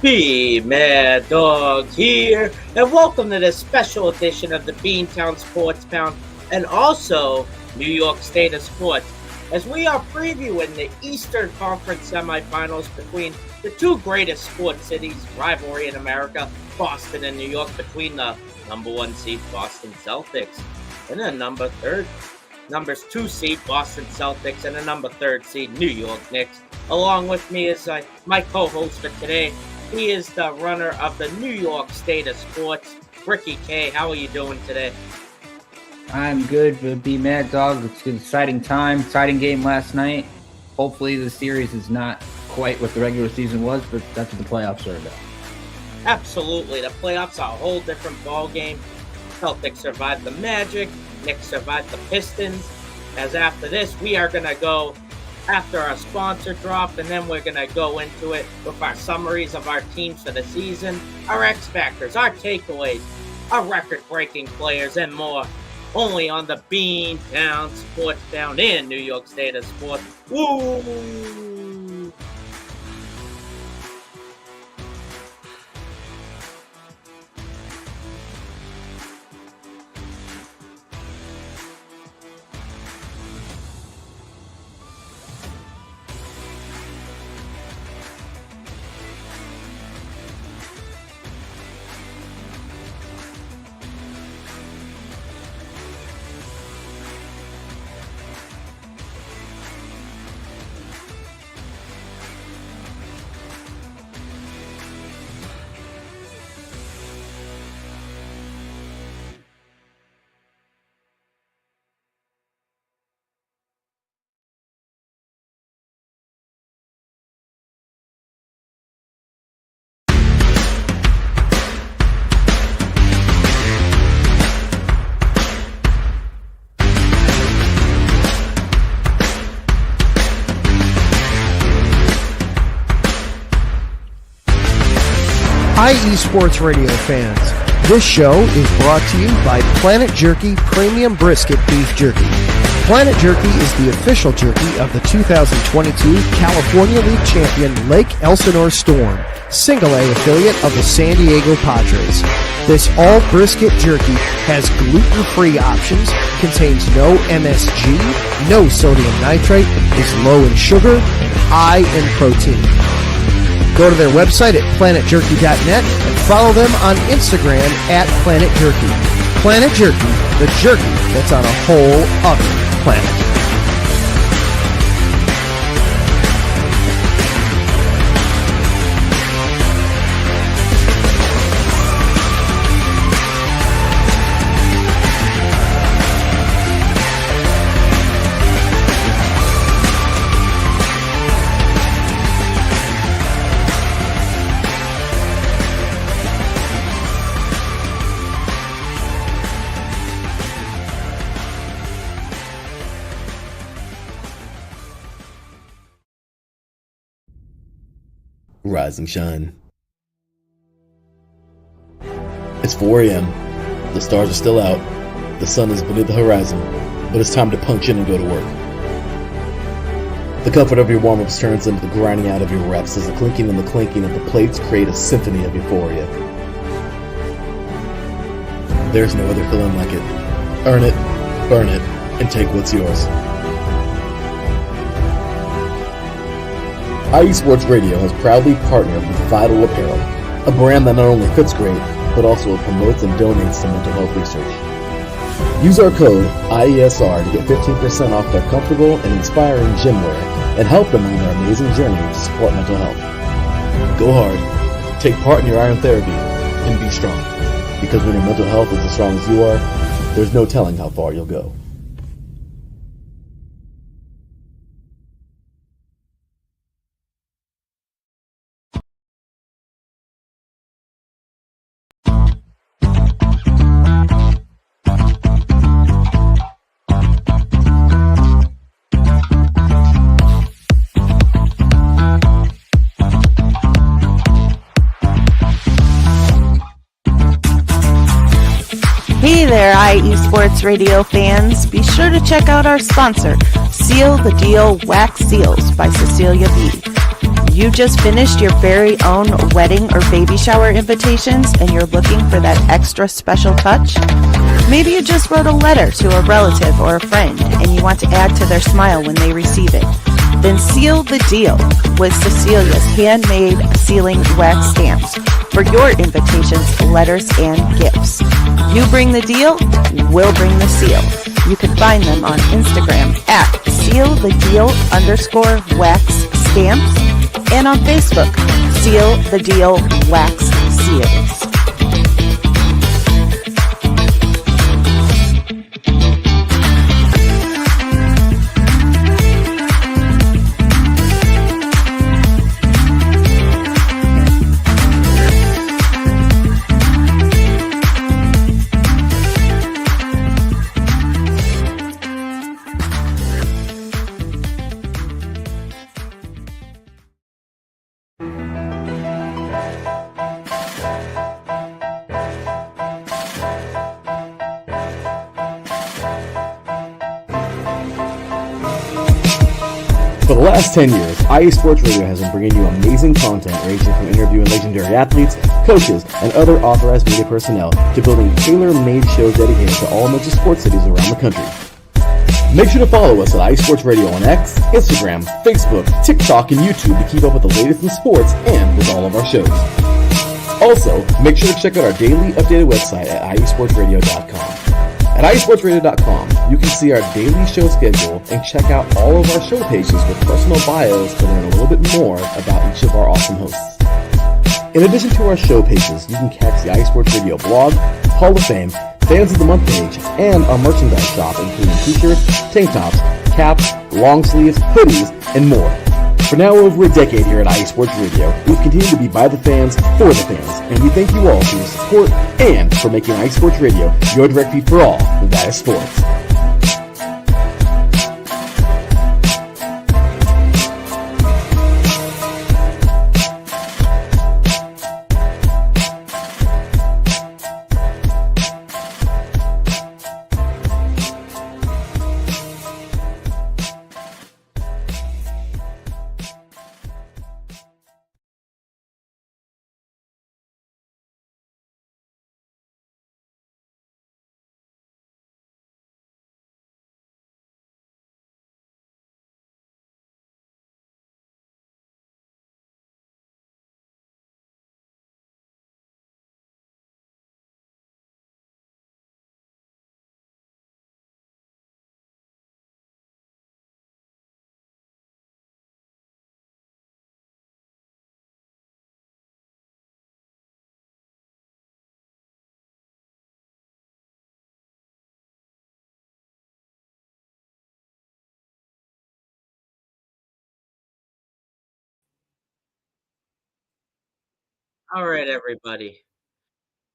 Bmadawg here, and welcome to this special edition of the Beantown Sports Pound and also New York State of Sports, as we are previewing the Eastern Confrence Semifinals between the two greatest sports cities, rivalry in America, Boston and New York, between the number 1 seed Boston Celtics and the number 2 seed Boston Celtics and the number 3 seed New York Knicks. Along with me is my co-host for today. He is the runner of the New York State of Sports, Ricky K. How are you doing today? I'm good, Bmadawg. It's an exciting time, exciting game last night. Hopefully the series is not quite what the regular season was, but that's what the playoffs are about. Absolutely. The playoffs are a whole different ball game. Celtics survived the Magic. Knicks survived the Pistons. As after this, we are going to go after our sponsor drop, and then we're going to go into it with our summaries of our teams for the season, our X Factors, our takeaways, our record-breaking players, and more. Only on the Beantown Sports Down in New York State of Sports. Woo! Hi, eSports Radio fans. This show is brought to you by Planet Jerky Premium Brisket Beef Jerky. Planet Jerky is the official jerky of the 2022 California League champion Lake Elsinore Storm, single-A affiliate of the San Diego Padres. This all-brisket jerky has gluten-free options, contains no MSG, no sodium nitrate, is low in sugar, and high in protein. Go to their website at planetjerky.net and follow them on Instagram at Planet Jerky. Planet Jerky, the jerky that's on a whole other planet. Rise and shine. It's 4 a.m. The stars are still out. The sun is beneath the horizon, but it's time to punch in and go to work. The comfort of your warm-ups turns into the grinding out of your reps as the clinking and the clanking of the plates create a symphony of euphoria. There's no other feeling like it. Earn it, burn it, and take what's yours. iSports Radio has proudly partnered with Vital Apparel, a brand that not only fits great, but also promotes and donates to mental health research. Use our code IESR to get 15% off their comfortable and inspiring gym wear and help them on their amazing journey to support mental health. Go hard, take part in your iron therapy, and be strong. Because when your mental health is as strong as you are, there's no telling how far you'll go. Hey there, Esports Radio fans. Be sure to check out our sponsor, Seal the Deal Wax Seals by Cecilia B. You just finished your very own wedding or baby shower invitations and you're looking for that extra special touch? Maybe you just wrote a letter to a relative or a friend and you want to add to their smile when they receive it. Then seal the deal with Cecilia's handmade sealing wax stamps for your invitations, letters, and gifts. You bring the deal, we'll bring the seal. You can find them on Instagram at sealthedeal_wax stamps and on Facebook, Seal the Deal Wax Seals. For the last 10 years, IE Sports Radio has been bringing you amazing content ranging from interviewing legendary athletes, coaches, and other authorized media personnel to building tailor-made shows dedicated to all major sports cities around the country. Make sure to follow us at IE Sports Radio on X, Instagram, Facebook, TikTok, and YouTube to keep up with the latest in sports and with all of our shows. Also, make sure to check out our daily updated website at iesportsradio.com. At iesportsradio.com, you can see our daily show schedule and check out all of our show pages with personal bios to learn a little bit more about each of our awesome hosts. In addition to our show pages, you can catch the iSports Radio blog, Hall of Fame, Fans of the Month page, and our merchandise shop including t-shirts, tank tops, caps, long sleeves, hoodies, and more. For now over a decade here at IE Sports Radio, we've continued to be by the fans, for the fans, and we thank you all for your support and for making IE Sports Radio your direct feed for all that is sports. All right, everybody.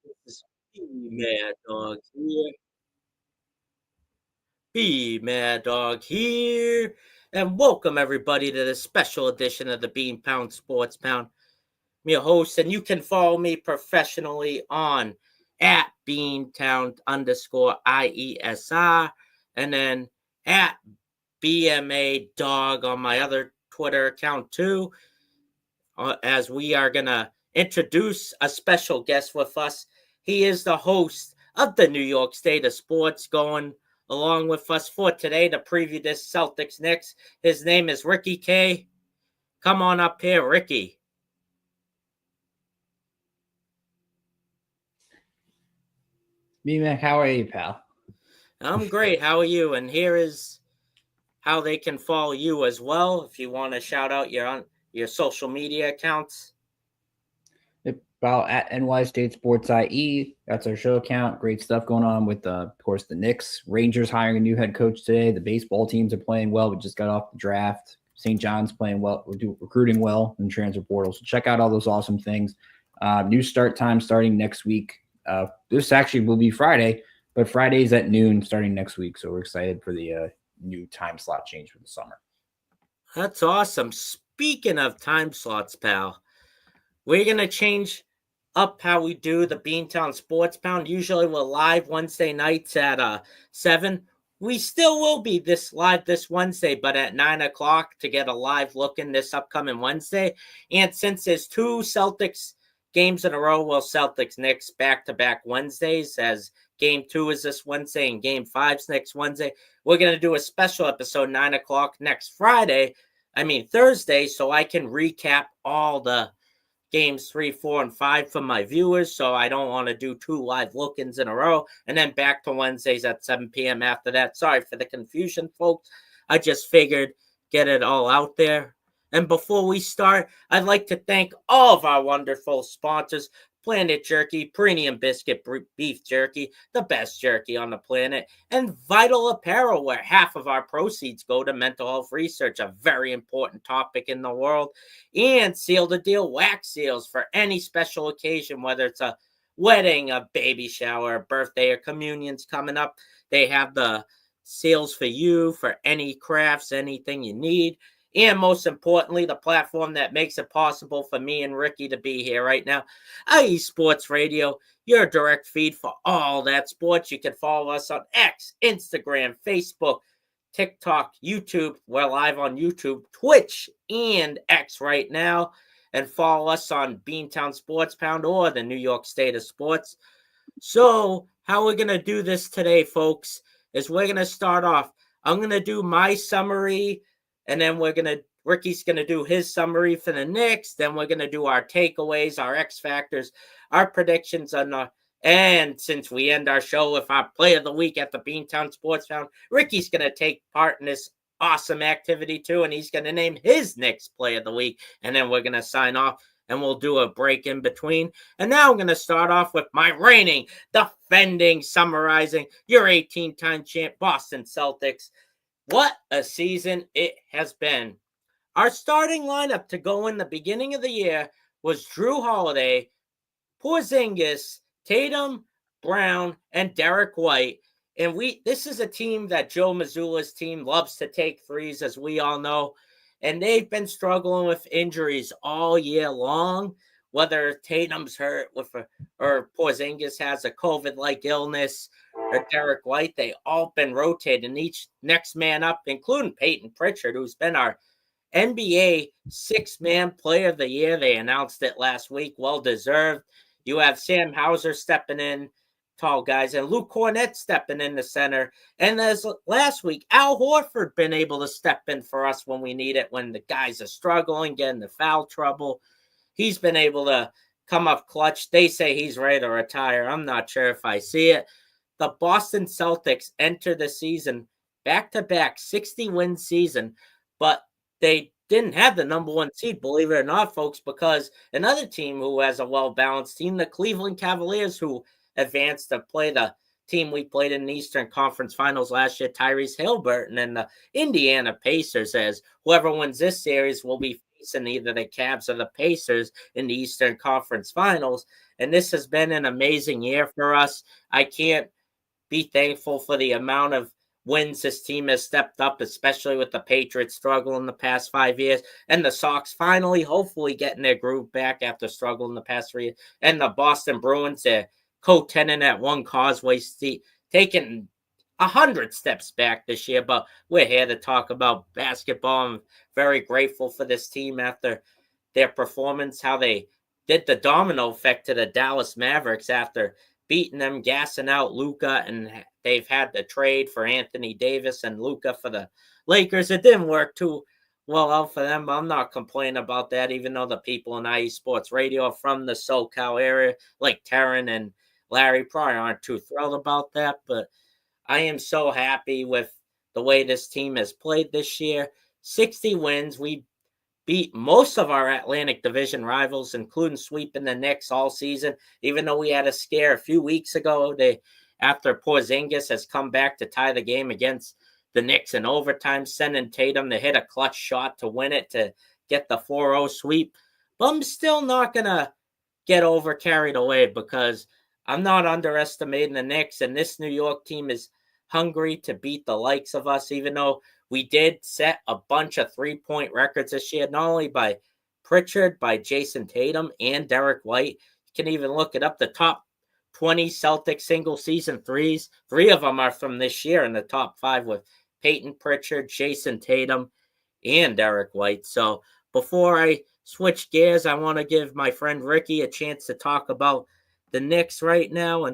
This is Bmadawg here. Bmadawg here. And welcome, everybody, to this special edition of the Beantown Sports Pound. I'm your host, and you can follow me professionally on at Beantown_IESR and then at Bmadawg on my other Twitter account, too. As we are going to introduce a special guest with us. He is the host of the New York State of Sports, going along with us for today to preview this Celtics Knicks. His name is Ricky K. Come on up here, Ricky. B-Mac, how are you, pal? I'm great. How are you? And here is how they can follow you as well if you want to shout out your social media accounts. About at NY State Sports IE. That's our show account. Great stuff going on with, of course, the Knicks. Rangers hiring a new head coach today. The baseball teams are playing well. We just got off the draft. St. John's playing well. We're recruiting well in transfer portal. So check out all those awesome things. New start time starting next week. This actually will be Friday, but Friday's at noon starting next week. So we're excited for the new time slot change for the summer. That's awesome. Speaking of time slots, pal, we're going to change up how we do the Beantown Sports Pound. Usually we're live Wednesday nights at 7. we still will be live this Wednesday, but at 9 o'clock to get a live look in this upcoming Wednesday. And since there's 2 Celtics games in a row, Celtics Knicks back-to-back Wednesdays, as Game 2 is this Wednesday and Game 5's next Wednesday, we're going to do a special episode 9 o'clock next Thursday, so I can recap all the games 3, 4, and 5 for my viewers, so I don't want to do 2 live look-ins in a row, and then back to Wednesdays at 7 p.m. after that. Sorry for the confusion, folks. I just figured get it all out there. And before we start, I'd like to thank all of our wonderful sponsors: Planet Jerky, Premium Biscuit Beef Jerky, the best jerky on the planet, and Vital Apparel, where half of our proceeds go to mental health research, a very important topic in the world, and Seal the Deal wax seals for any special occasion, whether it's a wedding, a baby shower, a birthday, or communion's coming up. They have the seals for you for any crafts, anything you need. And most importantly, the platform that makes it possible for me and Ricky to be here right now, IE Sports Radio, your direct feed for all that sports. You can follow us on X, Instagram, Facebook, TikTok, YouTube. We're live on YouTube, Twitch, and X right now. And follow us on Beantown Sports Pound or the New York State of Sports. So how we're going to do this today, folks, is we're going to start off. I'm going to do my summary, and then Ricky's going to do his summary for the Knicks. Then we're going to do our takeaways, our X factors, our predictions and since we end our show with our play of the week at the Beantown Sports Pound, Ricky's going to take part in this awesome activity too, and he's going to name his Knicks play of the week. And then we're going to sign off, and we'll do a break in between. And now I'm going to start off with my reigning, defending, summarizing your 18-time champ Boston Celtics. What a season it has been. Our starting lineup to go in the beginning of the year was Drew Holiday, Porzingis, Tatum, Brown, and Derek White. And this is a team that Joe Mazzulla's team loves to take threes, as we all know. And they've been struggling with injuries all year long, whether Tatum's hurt or Porzingis has a COVID-like illness, or Derek White. They all been rotating each next man up, including Peyton Pritchard, who's been our NBA six-man player of the year. They announced it last week. Well deserved. You have Sam Hauser stepping in, tall guys, and Luke Cornett stepping in the center. And as last week, Al Horford been able to step in for us when we need it, when the guys are struggling, getting the foul trouble. He's been able to come up clutch. They say he's ready to retire. I'm not sure if I see it. The Boston Celtics enter the season back-to-back 60-win season, but they didn't have the number 1 seed, believe it or not, folks, because another team who has a well-balanced team, the Cleveland Cavaliers, who advanced to play the team we played in the Eastern Conference Finals last year, Tyrese Haliburton, and the Indiana Pacers, as whoever wins this series will be facing either the Cavs or the Pacers in the Eastern Conference Finals. And this has been an amazing year for us. I can't be thankful for the amount of wins this team has stepped up, especially with the Patriots struggling the past 5 years, and the Sox finally, hopefully, getting their groove back after struggling the past 3 years, and the Boston Bruins, their co-tenant at One Causeway Street, taking 100 steps back this year. But we're here to talk about basketball. I'm very grateful for this team after their performance, how they did the domino effect to the Dallas Mavericks after beating them, gassing out Luka, and they've had the trade for Anthony Davis and Luka for the Lakers. It didn't work too well out for them, but I'm not complaining about that, even though the people in IE Sports Radio are from the SoCal area, like Taryn and Larry, probably aren't too thrilled about that. But I am so happy with the way this team has played this year. 60 wins. We beat most of our Atlantic Division rivals, including sweeping the Knicks all season, even though we had a scare a few weeks ago. After Porzingis has come back to tie the game against the Knicks in overtime, sending Tatum to hit a clutch shot to win it, to get the 4-0 sweep. But I'm still not going to get over carried away, because I'm not underestimating the Knicks, and this New York team is hungry to beat the likes of us, even though we did set a bunch of three-point records this year, not only by Pritchard, by Jason Tatum, and Derek White. You can even look it up. The top 20 Celtic single season threes. 3 of them are from this year in the top 5 with Peyton Pritchard, Jason Tatum, and Derek White. So before I switch gears, I want to give my friend Ricky a chance to talk about the Knicks right now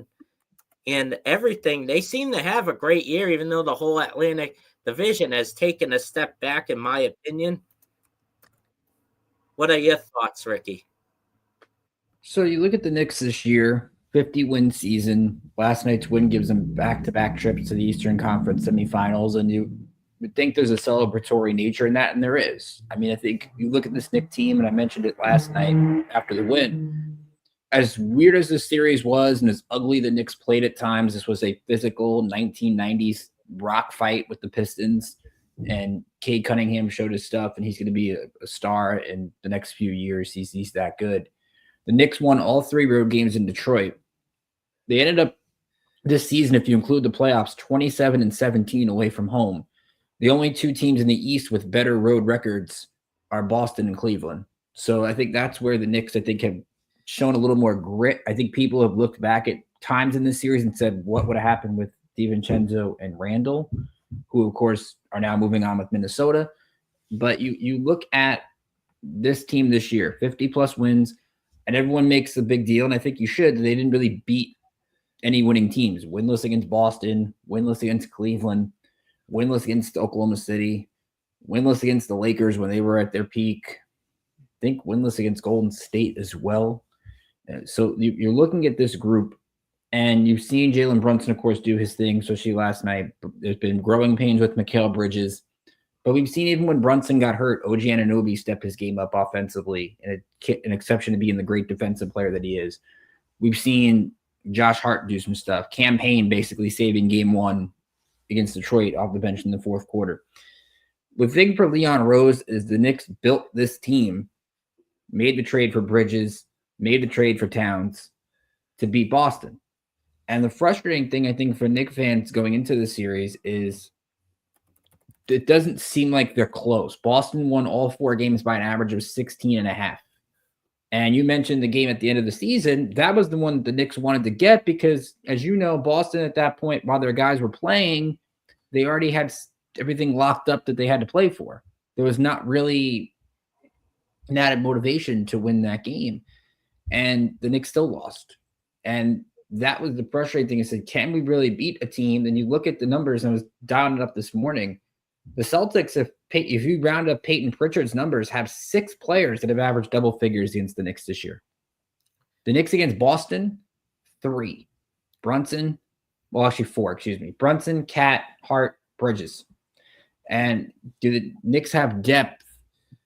and everything. They seem to have a great year, even though the whole Atlantic Division has taken a step back, in my opinion. What are your thoughts, Ricky? So you look at the Knicks this year, 50-win season. Last night's win gives them back-to-back trips to the Eastern Conference Semifinals, and you would think there's a celebratory nature in that, and there is. I mean, I think you look at this Knicks team, and I mentioned it last night after the win. As weird as this series was and as ugly the Knicks played at times, this was a physical 1990s rock fight with the Pistons, and Cade Cunningham showed his stuff, and he's going to be a star in the next few years. He's that good. The Knicks won all 3 road games in Detroit. They ended up this season, if you include the playoffs, 27-17 away from home. The only 2 teams in the East with better road records are Boston and Cleveland. So I think that's where the Knicks, I think, have shown a little more grit. I think people have looked back at times in this series and said, what would have happened with DiVincenzo and Randall, who, of course, are now moving on with Minnesota. But you look at this team this year, 50-plus wins, and everyone makes a big deal, and I think you should. They didn't really beat any winning teams. Winless against Boston, winless against Cleveland, winless against Oklahoma City, winless against the Lakers when they were at their peak. I think winless against Golden State as well. So you're looking at this group, and you've seen Jalen Brunson, of course, do his thing, especially last night. There's been growing pains with Mikal Bridges. But we've seen even when Brunson got hurt, OG Anunoby step his game up offensively, and an exception to being the great defensive player that he is. We've seen Josh Hart do some stuff. Cam Payne basically saving game 1 against Detroit off the bench in the 4th quarter. The thing for Leon Rose is the Knicks built this team, made the trade for Bridges, made the trade for Towns to beat Boston. And the frustrating thing, I think, for Knicks fans going into the series is it doesn't seem like they're close. Boston won all 4 games by an average of 16.5. And you mentioned the game at the end of the season. That was the one the Knicks wanted to get because, as you know, Boston at that point, while their guys were playing, they already had everything locked up that they had to play for. There was not really an added motivation to win that game. And the Knicks still lost. And that was the frustrating thing. I said, can we really beat a team? Then you look at the numbers, and I was dialing it up this morning. The Celtics, if you round up Peyton Pritchard's numbers, have 6 players that have averaged double figures against the Knicks this year. The Knicks against Boston, 3. Brunson, well, actually 4, excuse me. Brunson, Cat, Hart, Bridges. And do the Knicks have depth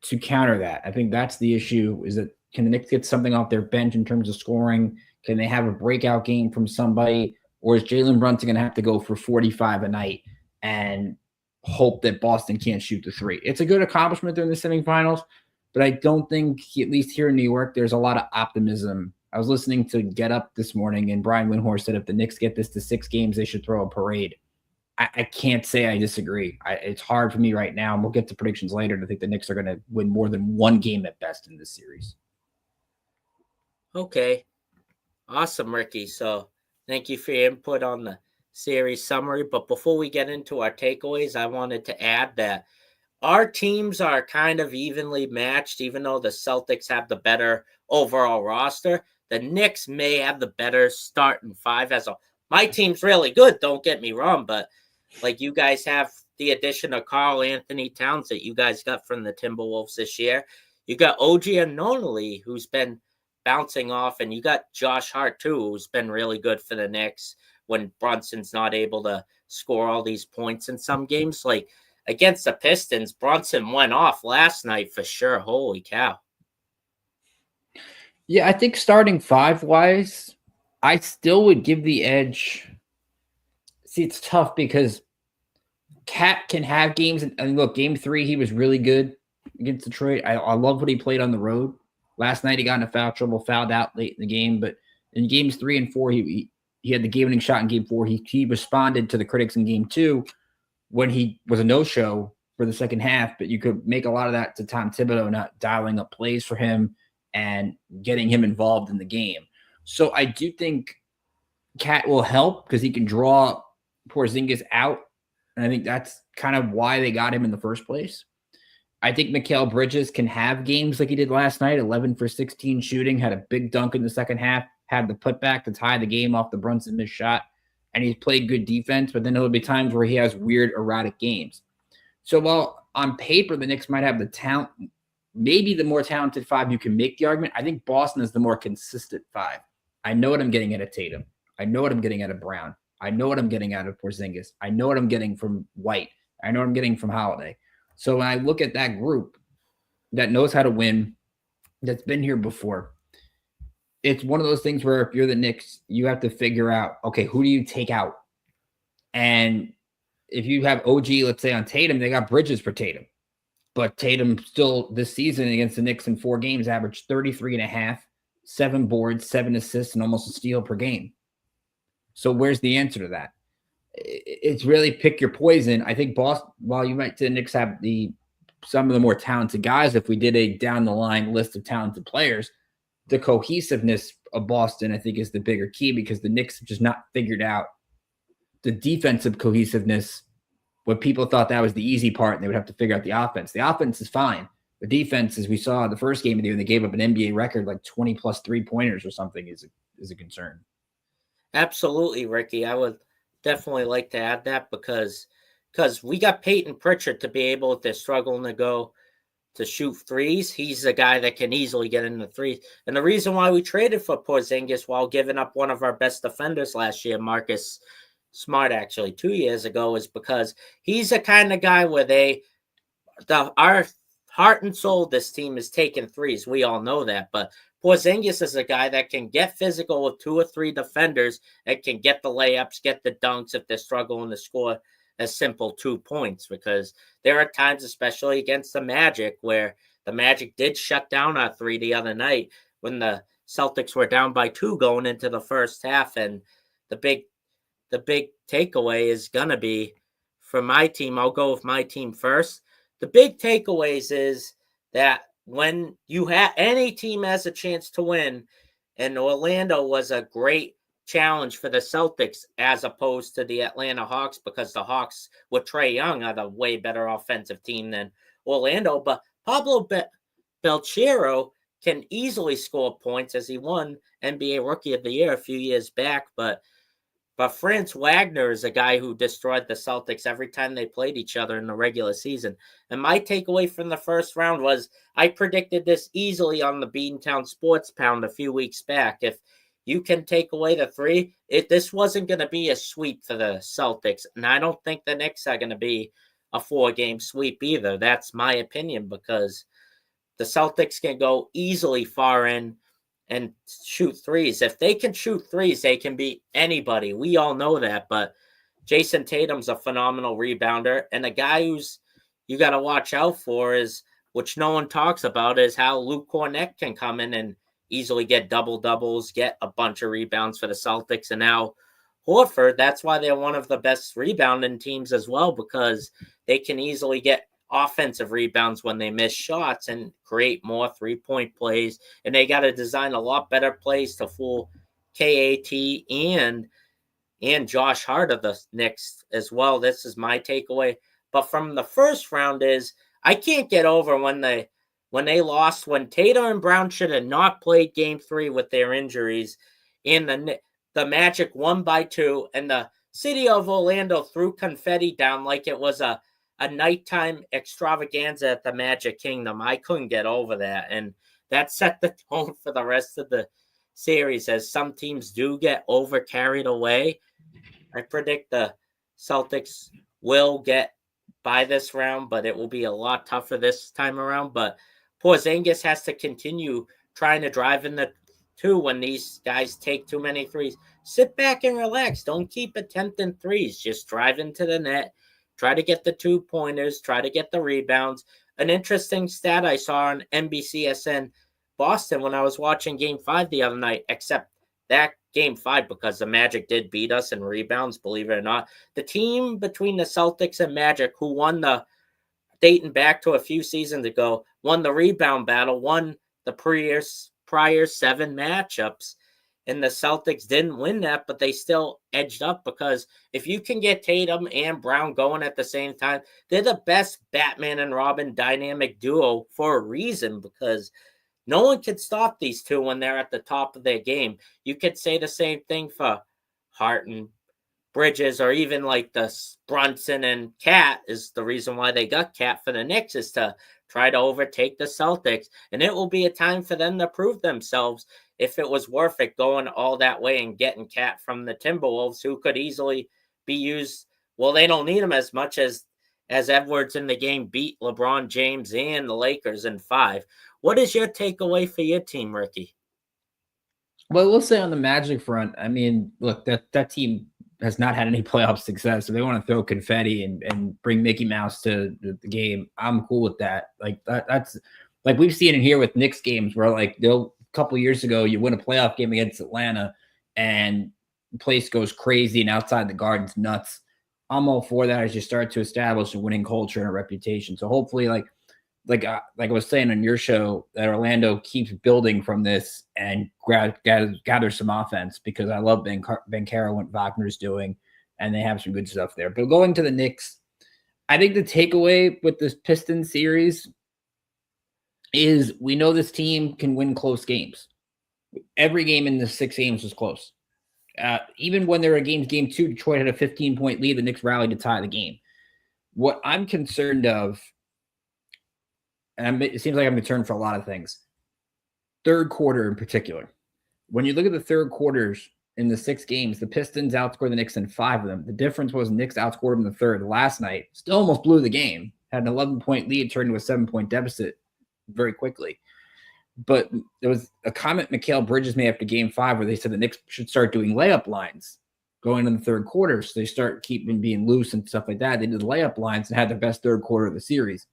to counter that? I think that's the issue, is that can the Knicks get something off their bench in terms of scoring? Can they have a breakout game from somebody? Or is Jalen Brunson going to have to go for 45 a night and hope that Boston can't shoot the 3? It's a good accomplishment during the semifinals, but I don't think, at least here in New York, there's a lot of optimism. I was listening to Get Up this morning, and Brian Windhorst said if the Knicks get this to 6 games, they should throw a parade. I can't say I disagree. It's hard for me right now, and we'll get to predictions later, to think the Knicks are going to win more than 1 game at best in this series. Okay. Awesome, Ricky. So thank you for your input on the series summary. But before we get into our takeaways, I wanted to add that our teams are kind of evenly matched, even though the Celtics have the better overall roster. The Knicks may have the better starting 5 as a. My team's really good, don't get me wrong, but like you guys have the addition of Karl Anthony Towns that you guys got from the Timberwolves this year. You got OG Anunoby, who's been bouncing off, and you got Josh Hart too, who's been really good for the Knicks when Brunson's not able to score all these points in some games. Like against the Pistons, Brunson went off last night for sure. Holy cow. Yeah, I think starting 5-wise, I still would give the edge. See, it's tough because Cat can have games. And look, game 3, he was really good against Detroit. I love what he played on the road. Last night, he got into foul trouble, fouled out late in the game. But in games 3 and 4, he had the game-winning shot in game 4. He responded to the critics in game 2 when he was a no-show for the second half. But you could make a lot of that to Tom Thibodeau not dialing up plays for him and getting him involved in the game. So I do think Cat will help because he can draw Porzingis out. And I think that's kind of why they got him in the first place. I think Mikal Bridges can have games like he did last night, 11 for 16 shooting, had a big dunk in the second half, had the putback to tie the game off the Brunson missed shot, and he's played good defense, but then there'll be times where he has weird, erratic games. So while on paper the Knicks might have the talent, maybe the more talented five, you can make the argument. I think Boston is the more consistent five. I know what I'm getting out of Tatum. I know what I'm getting out of Brown. I know what I'm getting out of Porzingis. I know what I'm getting from White. I know what I'm getting from Holiday. So when I look at that group that knows how to win, that's been here before, it's one of those things where if you're the Knicks, you have to figure out, okay, who do you take out? And if you have OG, let's say on Tatum, they got Bridges for Tatum. But Tatum still this season against the Knicks in 4 games averaged 33.5, 7 boards, 7 assists, and almost a steal per game. So where's the answer to that? It's really pick your poison. I think Boston, while you might say the Knicks have some of the more talented guys, if we did a down the line list of talented players, the cohesiveness of Boston, I think, is the bigger key because the Knicks have just not figured out the defensive cohesiveness. What people thought that was the easy part, and they would have to figure out the offense. The offense is fine. The defense, as we saw the first game of the year, they gave up an NBA record like 20 plus 3-pointers or something is a concern. Absolutely, Ricky. I would definitely like to add that because we got Peyton Pritchard to be able to struggle to go to shoot threes. He's a guy that can easily get in the threes. And the reason why we traded for Porzingis while giving up one of our best defenders last year, Marcus Smart, actually 2 years ago, is because he's the kind of guy where our heart and soul, this team is taking threes. We all know that, but Porzingis is a guy that can get physical with 2 or 3 defenders that can get the layups, get the dunks if they're struggling to score a simple 2 points, because there are times, especially against the Magic, where the Magic did shut down our 3 the other night when the Celtics were down by 2 going into the first half. And the big takeaway is going to be for my team. I'll go with my team first. The big takeaways is that when you have any team has a chance to win, and Orlando was a great challenge for the Celtics as opposed to the Atlanta Hawks, because the Hawks with Trae Young are the way better offensive team than Orlando. But Pablo Belchero can easily score points, as he won NBA Rookie of the Year a few years back. But Franz Wagner is a guy who destroyed the Celtics every time they played each other in the regular season. And my takeaway from the first round was I predicted this easily on the Beantown Sports Pound a few weeks back. If you can take away the 3, this wasn't going to be a sweep for the Celtics. And I don't think the Knicks are going to be a 4-game sweep either. That's my opinion, because the Celtics can go easily far in and shoot threes. If they can shoot threes, they can beat anybody. We all know that. But Jason Tatum's a phenomenal rebounder. And the guy who's you got to watch out for is, which no one talks about, is how Luke Kornet can come in and easily get double-doubles, get a bunch of rebounds for the Celtics. And now Horford, that's why they're one of the best rebounding teams as well, because they can easily get offensive rebounds when they miss shots and create more 3-point plays. And they got to design a lot better plays to fool KAT and Josh Hart of the Knicks as well. This is my takeaway. But from the first round is I can't get over when they lost, when Tatum and Brown should have not played game 3 with their injuries, and the Magic won by 2, and the city of Orlando threw confetti down like it was a nighttime extravaganza at the Magic Kingdom. I couldn't get over that. And that set the tone for the rest of the series, as some teams do get over carried away. I predict the Celtics will get by this round, but it will be a lot tougher this time around. But Porzingis has to continue trying to drive in the 2 when these guys take too many threes. Sit back and relax. Don't keep attempting threes. Just drive into the net. Try to get the 2-pointers, try to get the rebounds. An interesting stat I saw on NBCSN Boston when I was watching Game 5 the other night, except that Game 5, because the Magic did beat us in rebounds, believe it or not. The team between the Celtics and Magic, who won dating back to a few seasons ago, won the rebound battle, won the prior 7 matchups. And the Celtics didn't win that, but they still edged up because if you can get Tatum and Brown going at the same time, they're the best Batman and Robin dynamic duo for a reason, because no one can stop these two when they're at the top of their game. You could say the same thing for Hart and Bridges, or even like the Brunson and Cat is the reason why they got Cat for the Knicks, is to try to overtake the Celtics. And it will be a time for them to prove themselves if it was worth it going all that way and getting Cat from the Timberwolves, who could easily be used. Well, they don't need him as much as Edwards in the game beat LeBron James and the Lakers in 5. What is your takeaway for your team, Ricky? Well, we'll say on the Magic front, I mean, look, that team has not had any playoff success. So they want to throw confetti and bring Mickey Mouse to the game. I'm cool with that. Like that's like we've seen it here with Knicks games where like a couple years ago you win a playoff game against Atlanta and the place goes crazy and outside the Garden's nuts. I'm all for that as you start to establish a winning culture and a reputation. So hopefully, like I was saying on your show, that Orlando keeps building from this and gather some offense, because I love Banchero, what Wagner's doing, and they have some good stuff there. But going to the Knicks, I think the takeaway with this Pistons series is we know this team can win close games. Every game in the 6 games was close. Even when they were game 2, Detroit had a 15-point lead. The Knicks rallied to tie the game. What I'm concerned of, and it seems like I'm concerned for a lot of things, third quarter in particular. When you look at the third quarters in the 6 games, the Pistons outscored the Knicks in 5 of them. The difference was Knicks outscored them in the third last night. Still almost blew the game. Had an 11-point lead, turned into a 7-point deficit very quickly. But there was a comment Mikal Bridges made after game 5 where they said the Knicks should start doing layup lines going in the third quarter. So they start keeping being loose and stuff like that. They did the layup lines and had their best third quarter of the series.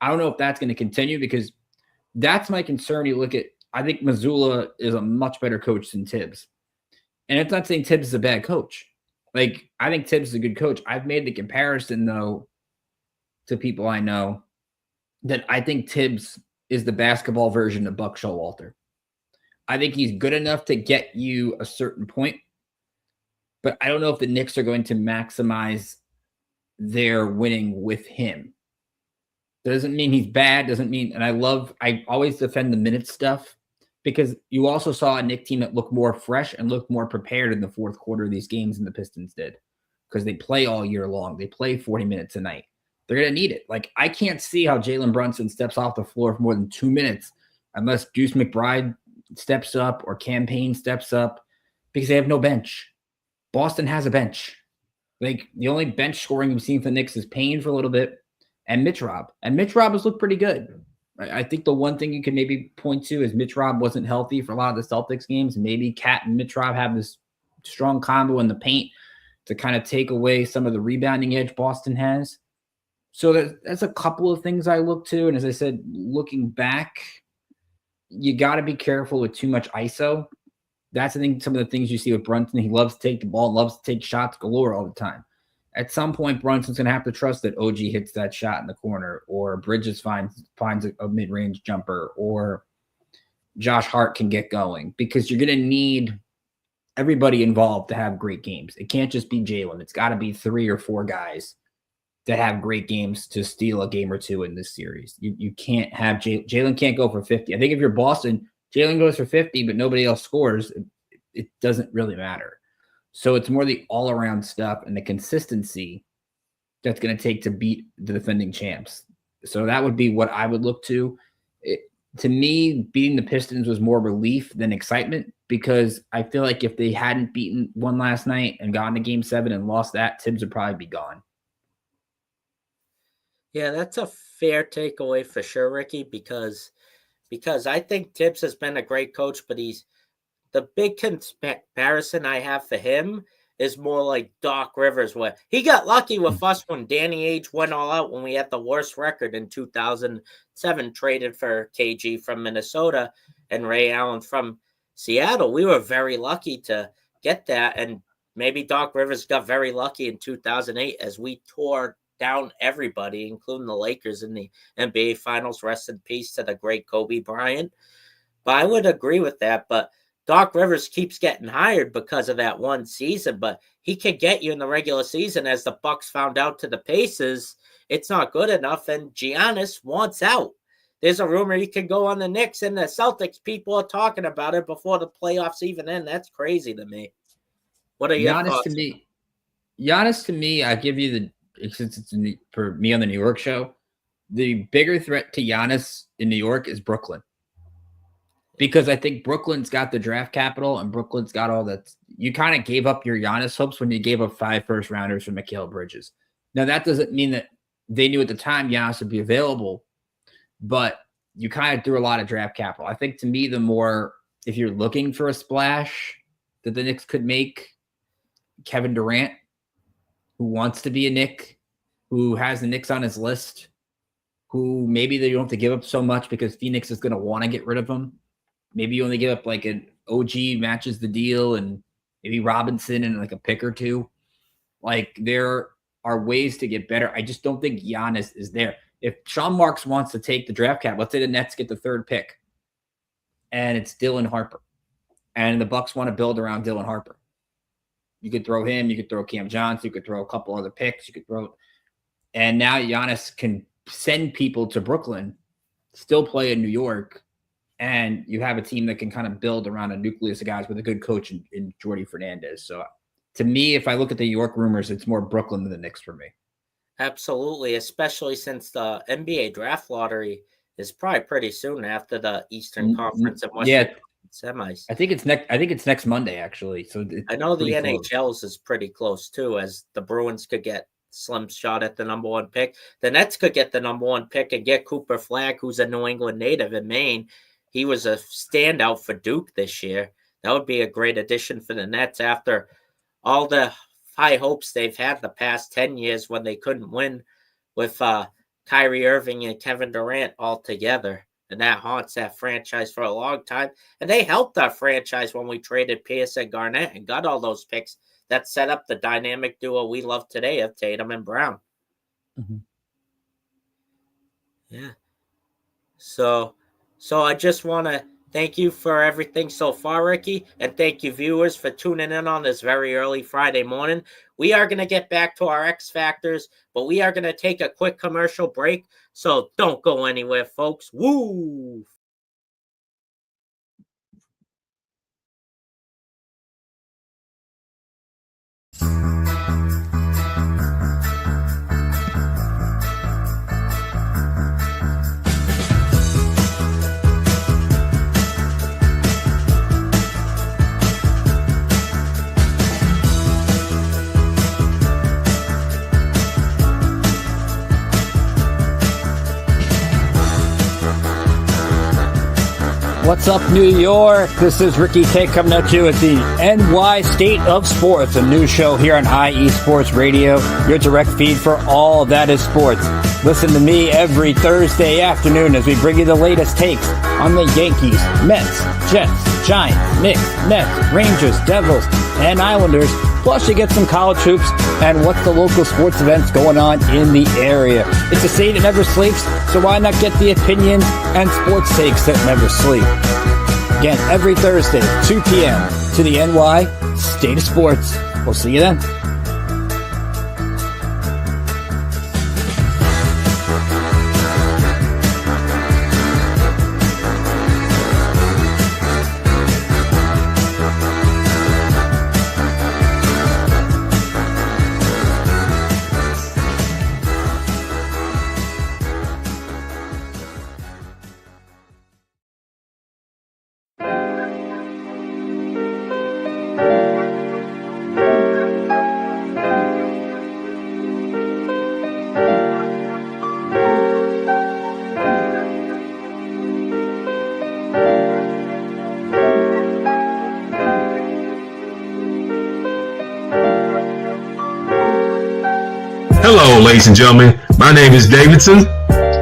I don't know if that's going to continue, because that's my concern. You look at, I think Mazzulla is a much better coach than Tibbs. And it's not saying Tibbs is a bad coach. Like, I think Tibbs is a good coach. I've made the comparison, though, to people I know, that I think Tibbs is the basketball version of Buck Showalter. I think he's good enough to get you a certain point, but I don't know if the Knicks are going to maximize their winning with him. Doesn't mean he's bad. Doesn't mean, and I always defend the minute stuff, because you also saw a Knicks team that looked more fresh and looked more prepared in the fourth quarter of these games than the Pistons did, because they play all year long. They play 40 minutes a night. They're going to need it. Like, I can't see how Jalen Brunson steps off the floor for more than 2 minutes unless Deuce McBride steps up or Campaign steps up, because they have no bench. Boston has a bench. Like, the only bench scoring we've seen for the Knicks is Payne for a little bit, and Mitch Rob. And Mitch Rob has looked pretty good. I think the one thing you can maybe point to is Mitch Rob wasn't healthy for a lot of the Celtics games. Maybe Cat and Mitch Rob have this strong combo in the paint to kind of take away some of the rebounding edge Boston has. So that's a couple of things I look to. And as I said, looking back, you got to be careful with too much ISO. That's, I think, some of the things you see with Brunson. He loves to take the ball, loves to take shots galore all the time. At some point, Brunson's going to have to trust that OG hits that shot in the corner, or Bridges finds a mid-range jumper, or Josh Hart can get going, because you're going to need everybody involved to have great games. It can't just be Jalen. It's got to be 3 or 4 guys that have great games to steal a game or two in this series. You can't have Jalen can't go for 50. I think if you're Boston, Jalen goes for 50, but nobody else scores, it doesn't really matter. So it's more the all-around stuff and the consistency that's going to take to beat the defending champs. So that would be what I would look to. To me, beating the Pistons was more relief than excitement, because I feel like if they hadn't beaten one last night and gotten to Game 7 and lost that, Tibbs would probably be gone. Yeah, that's a fair takeaway for sure, Ricky, because I think Tibbs has been a great coach, but the big comparison I have for him is more like Doc Rivers, where he got lucky with us when Danny Ainge went all out when we had the worst record in 2007, traded for KG from Minnesota and Ray Allen from Seattle. We were very lucky to get that, and maybe Doc Rivers got very lucky in 2008 as we tore down everybody, including the Lakers in the NBA Finals. Rest in peace to the great Kobe Bryant. But I would agree with that. But Doc Rivers keeps getting hired because of that one season, but he can get you in the regular season. As the Bucks found out to the Pacers, it's not good enough, and Giannis wants out. There's a rumor he could go on the Knicks and the Celtics. People are talking about it before the playoffs even end. That's crazy to me. What are your thoughts? Giannis to me, I give you since it's for me on the New York show, the bigger threat to Giannis in New York is Brooklyn. Because I think Brooklyn's got the draft capital and Brooklyn's got all that. You kind of gave up your Giannis hopes when you gave up 5 first-rounders for Mikal Bridges. Now, that doesn't mean that they knew at the time Giannis would be available, but you kind of threw a lot of draft capital. I think to me, the more, if you're looking for a splash that the Knicks could make, Kevin Durant, who wants to be a Knick, who has the Knicks on his list, who maybe they don't have to give up so much because Phoenix is going to want to get rid of him. Maybe you only give up like an OG matches the deal and maybe Robinson and like a pick or two. Like there are ways to get better. I just don't think Giannis is there. If Sean Marks wants to take the draft cap, let's say the Nets get the 3rd pick and it's Dylan Harper and the Bucks want to build around Dylan Harper. You could throw him, you could throw Cam Johnson, you could throw a couple other picks, and now Giannis can send people to Brooklyn, still play in New York, and you have a team that can kind of build around a nucleus of guys with a good coach in Jordi Fernandez. So to me, if I look at the New York rumors, it's more Brooklyn than the Knicks for me. Absolutely, especially since the NBA draft lottery is probably pretty soon after the Eastern Conference and Western semis. I think it's next Monday, actually. So I know the NHL's is pretty close too, as the Bruins could get slim shot at the number 1 pick. The Nets could get the number 1 pick and get Cooper Flagg, who's a New England native in Maine. He was a standout for Duke this year. That would be a great addition for the Nets after all the high hopes they've had the past 10 years when they couldn't win with Kyrie Irving and Kevin Durant all together. And that haunts that franchise for a long time. And they helped our franchise when we traded Pierce and Garnett and got all those picks that set up the dynamic duo we love today of Tatum and Brown. Mm-hmm. Yeah. So I just want to thank you for everything so far, Ricky, and thank you, viewers, for tuning in on this very early Friday morning. We are going to get back to our X Factors, but we are going to take a quick commercial break, so don't go anywhere, folks. Woo! What's up, New York? This is Ricky K coming at you with the NY State of Sports, a new show here on IE Sports Radio, your direct feed for all that is sports. Listen to me every Thursday afternoon as we bring you the latest takes on the Yankees, Mets, Jets, Giants, Knicks, Nets, Rangers, Devils, and Islanders. Plus, you get some college hoops and what's the local sports events going on in the area. It's a state that never sleeps, so why not get the opinions and sports takes that never sleep? Again, every Thursday, 2 p.m. to the NY State of Sports. We'll see you then. Hello, ladies and gentlemen. My name is Davidson.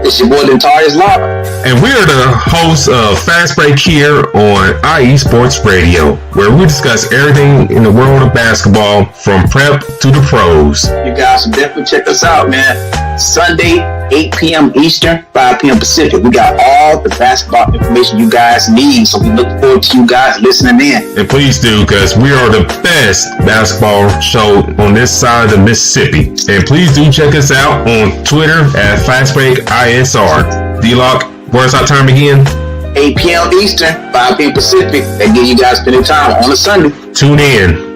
It's your boy, Dentarius Locke. And we're the hosts of Fast Break here on IE Sports Radio, where we discuss everything in the world of basketball from prep to the pros. You guys should definitely check us out, man. Sunday, 8 p.m. Eastern, 5 p.m. Pacific. We got all the basketball information you guys need, so we look forward to you guys listening in. And please do, because we are the best basketball show on this side of the Mississippi. And please do check us out on Twitter at FastBreakISR. D-Lock, where's our time again? 8 p.m. Eastern, 5 p.m. Pacific. That give you guys plenty of time on a Sunday. Tune in.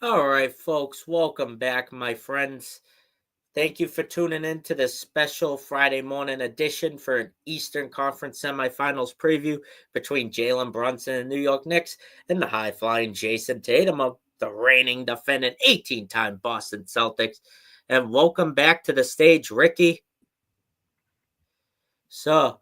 All right, folks, welcome back, my friends. Thank you for tuning in to this special Friday morning edition for an Eastern Conference Semifinals preview between Jalen Brunson and New York Knicks and the high-flying Jason Tatum of the reigning defending 18-time Boston Celtics. And welcome back to the stage, Ricky. So,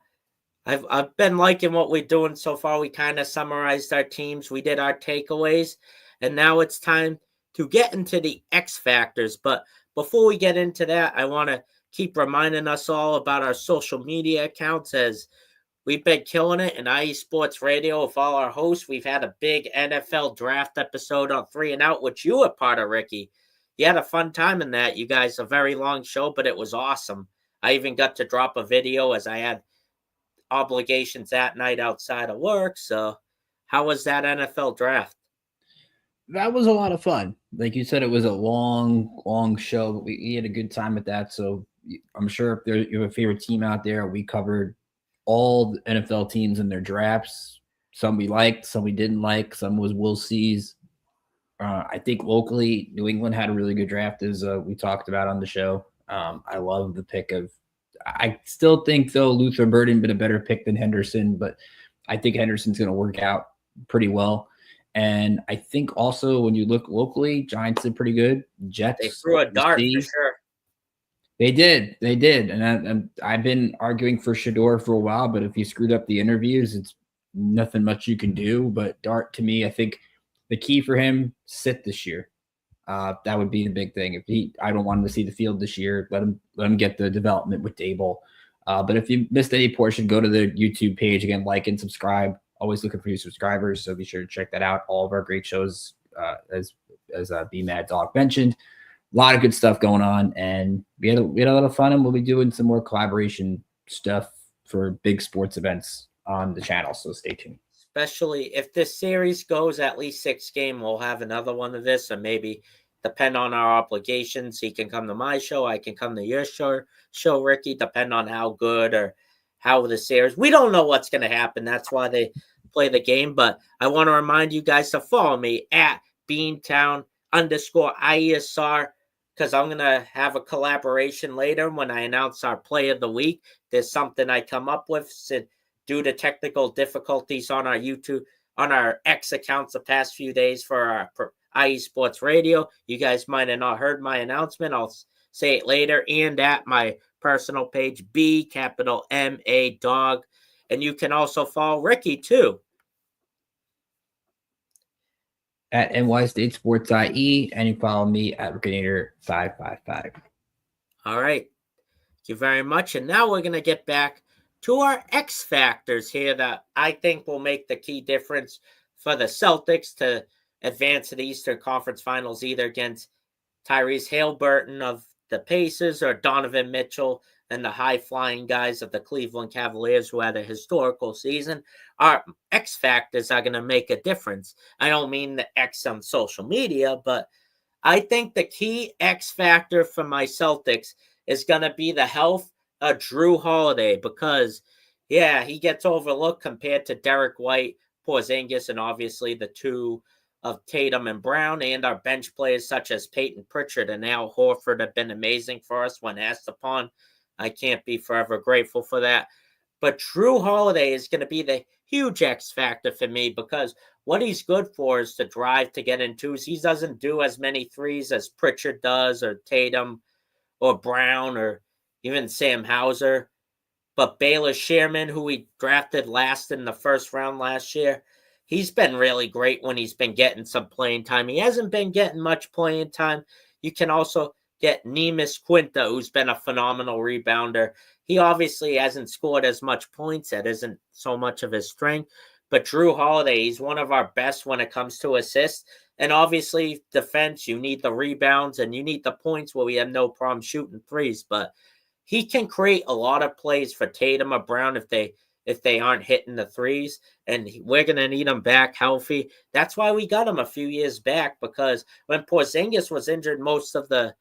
I've been liking what we're doing so far. We kind of summarized our teams. We did our takeaways. And now it's time to get into the X factors. But before we get into that, I want to keep reminding us all about our social media accounts, as we've been killing it in IE Sports Radio with all our hosts. We've had a big NFL draft episode on 3 and Out, which you were part of, Ricky. You had a fun time in that. You guys, a very long show, but it was awesome. I even got to drop a video as I had obligations that night outside of work. So how was that NFL draft? That was a lot of fun. Like you said, it was a long show, but we had a good time with that. So I'm sure if you have a favorite team out there, we covered all the NFL teams and their drafts. Some we liked, some we didn't like, some was we'll sees. I think locally, New England had a really good draft, as we talked about on the show. I love the pick of – I still think, though, Luther Burden been a better pick than Henderson, but I think Henderson's going to work out pretty well. And I think also when you look locally, Giants did pretty good. Jets. They threw a dart for sure. They did. And I've been arguing for Shador for a while, but if he screwed up the interviews, it's nothing much you can do. But Dart, to me, I think the key for him, sit this year. That would be the big thing. I don't want him to see the field this year. Let him get the development with Dable. But if you missed any portion, go to the YouTube page again, like and subscribe. Always looking for new subscribers, so be sure to check that out. All of our great shows, as Bmadawg mentioned, a lot of good stuff going on, and we had a lot of fun. And we'll be doing some more collaboration stuff for big sports events on the channel. So stay tuned. Especially if this series goes at least 6 games, we'll have another one of this, or maybe depend on our obligations. He can come to my show, I can come to your show, Ricky. Depend on how good or how the series. We don't know what's going to happen. That's why they play the game. But I want to remind you guys to follow me at Beantown_IESR, because I'm going to have a collaboration later when I announce our play of the week. There's something I come up with due to technical difficulties on our YouTube, on our X accounts the past few days for our IE Sports Radio. You guys might have not heard my announcement. I'll say it later. And at my personal page, Bmadawg. And you can also follow Ricky too at NY State Sports IE, and you follow me at Rickinator555. All right. Thank you very much. And now we're going to get back to our X factors here that I think will make the key difference for the Celtics to advance to the Eastern Conference Finals, either against Tyrese Haliburton of the Pacers or Donovan Mitchell and the high-flying guys of the Cleveland Cavaliers, who had a historical season. Our X factors are going to make a difference. I don't mean the X on social media, but I think the key X factor for my Celtics is going to be the health of Jrue Holiday, because, yeah, he gets overlooked compared to Derek White, Porzingis, and obviously the two of Tatum and Brown, and our bench players such as Peyton Pritchard and Al Horford have been amazing for us when asked upon. I can't be forever grateful for that. But Jrue Holiday is going to be huge X factor for me because what he's good for is to drive to get in twos. He doesn't do as many threes as Pritchard does or Tatum or Brown or even Sam Hauser. But Baylor Shearman, who we drafted last in the first round last year, he's been really great when he's been getting some playing time. He hasn't been getting much playing time. You can also get Neemias Quinta, who's been a phenomenal rebounder. He obviously hasn't scored as much points. That isn't so much of his strength. But Drew Holiday, he's one of our best when it comes to assists. And obviously, defense, you need the rebounds and you need the points where we have no problem shooting threes. But he can create a lot of plays for Tatum or Brown if they aren't hitting the threes. And we're going to need him back healthy. That's why we got him a few years back, because when Porzingis was injured most of the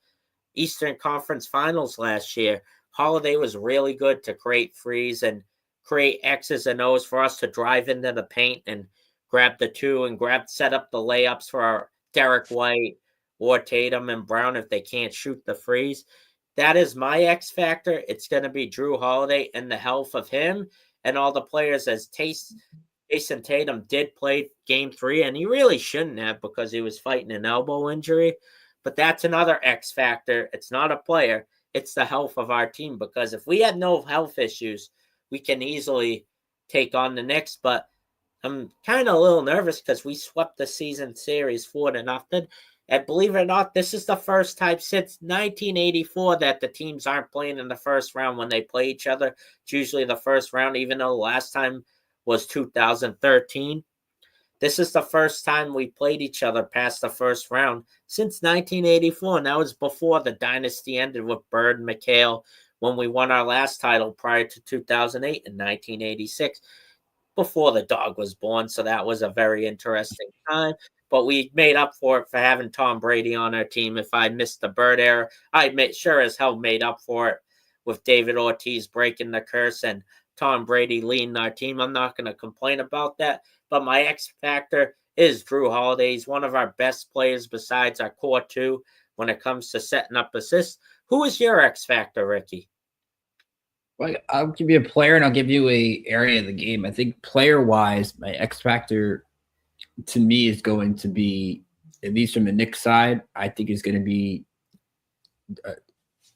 Eastern Conference Finals last year, Holiday was really good to create threes and create X's and O's for us to drive into the paint and grab the two and set up the layups for our Derek White or Tatum and Brown if they can't shoot the threes. That is my X factor. It's going to be Drew Holiday and the health of him and all the players, as Jason Tatum did play game 3, and he really shouldn't have because he was fighting an elbow injury. But that's another X factor. It's not a player. It's the health of our team, because if we had no health issues, we can easily take on the Knicks. But I'm kind of a little nervous because we swept the season series 4-0. And believe it or not, this is the first time since 1984 that the teams aren't playing in the first round when they play each other. It's usually the first round, even though the last time was 2013. This is the first time we played each other past the first round since 1984, and that was before the dynasty ended with Bird and McHale when we won our last title prior to 2008 and 1986, before the dog was born. So that was a very interesting time. But we made up for it for having Tom Brady on our team. If I missed the Bird era, I sure as hell made up for it with David Ortiz breaking the curse and Tom Brady leading our team. I'm not going to complain about that. But my X factor is Drew Holiday. He's one of our best players besides our core two when it comes to setting up assists. Who is your X factor, Ricky? Well, I'll give you a player and I'll give you a area of the game. I think player-wise, my X factor to me is going to be, at least from the Knicks side, I think is going to be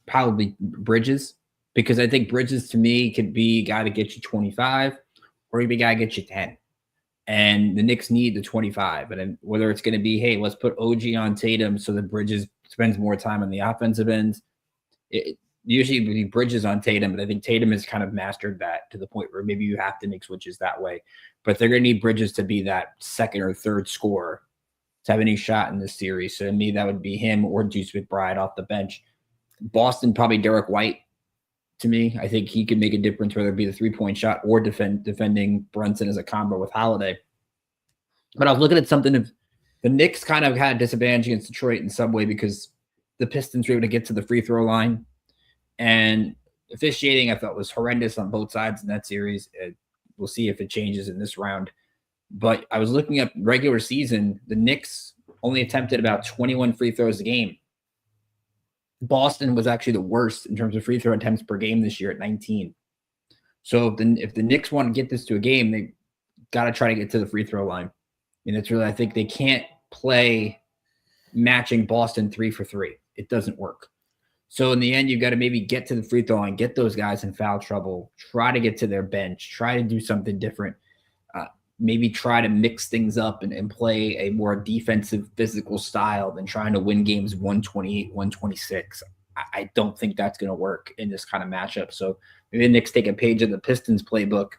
probably Bridges, because I think Bridges to me could be a guy to get you 25 or maybe a guy to get you 10. And the Knicks need the 25. And whether it's going to be, hey, let's put OG on Tatum so that Bridges spends more time on the offensive end. It usually would be Bridges on Tatum, but I think Tatum has kind of mastered that to the point where maybe you have to make switches that way. But they're going to need Bridges to be that second or third scorer to have any shot in this series. So to me, that would be him or Deuce McBride off the bench. Boston, probably Derek White. To me, I think he could make a difference, whether it be the three-point shot or defending Brunson as a combo with Holiday. But I was looking at something of the Knicks kind of had a disadvantage against Detroit in some way because the Pistons were able to get to the free throw line. And officiating, I thought, was horrendous on both sides in that series. We'll see if it changes in this round. But I was looking up regular season. The Knicks only attempted about 21 free throws a game. Boston was actually the worst in terms of free throw attempts per game this year at 19. So if the Knicks want to get this to a game, they got to try to get to the free throw line. And it's really, I think they can't play matching Boston 3 for 3. It doesn't work. So in the end, you've got to maybe get to the free throw line, get those guys in foul trouble, try to get to their bench, try to do something different. Maybe try to mix things up and play a more defensive, physical style than trying to win games 128, 126. I don't think that's going to work in this kind of matchup. So maybe the Knicks take a page of the Pistons playbook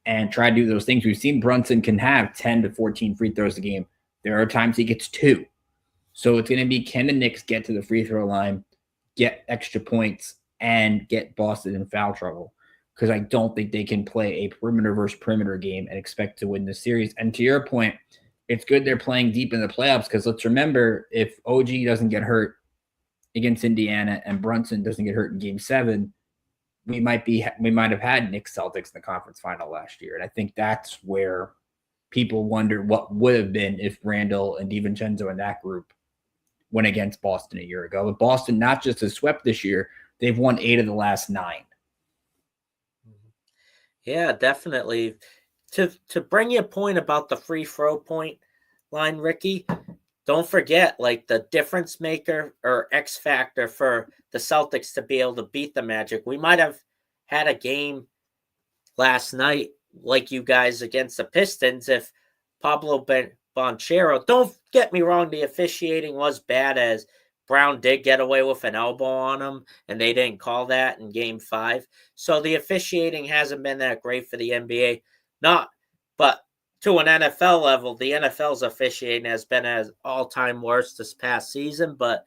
and try to do those things. We've seen Brunson can have 10 to 14 free throws a game. There are times he gets 2. So it's going to be, can the Knicks get to the free throw line, get extra points, and get Boston in foul trouble? Because I don't think they can play a perimeter versus perimeter game and expect to win this series. And to your point, it's good they're playing deep in the playoffs, because let's remember, if OG doesn't get hurt against Indiana and Brunson doesn't get hurt in Game 7, we might have had Knicks-Celtics in the conference final last year. And I think that's where people wonder what would have been if Randall and DiVincenzo and that group went against Boston a year ago. But Boston not just has swept this year, they've won 8 of the last 9. Yeah, definitely. to bring your point about the free throw point line, Ricky, don't forget, like, the difference maker or X factor for the Celtics to be able to beat the Magic. We might have had a game last night like you guys against the Pistons if Pablo Banchero, don't get me wrong, the officiating was bad, as Brown did get away with an elbow on him, and they didn't call that in Game 5. So the officiating hasn't been that great for the NBA. But to an NFL level, the NFL's officiating has been at all-time worst this past season, but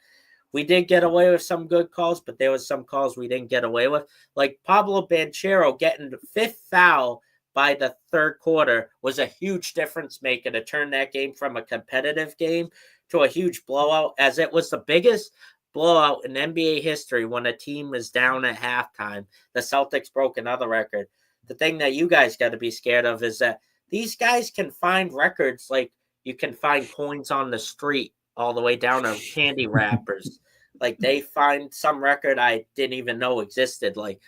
we did get away with some good calls, but there was some calls we didn't get away with. Like Pablo Banchero getting the 5th foul by the third quarter was a huge difference maker to turn that game from a competitive game to a huge blowout, as it was the biggest blowout in NBA history when a team was down at halftime. The Celtics broke another record. The thing that you guys got to be scared of is that these guys can find records like you can find coins on the street all the way down to candy wrappers. Like they find some record I didn't even know existed, like a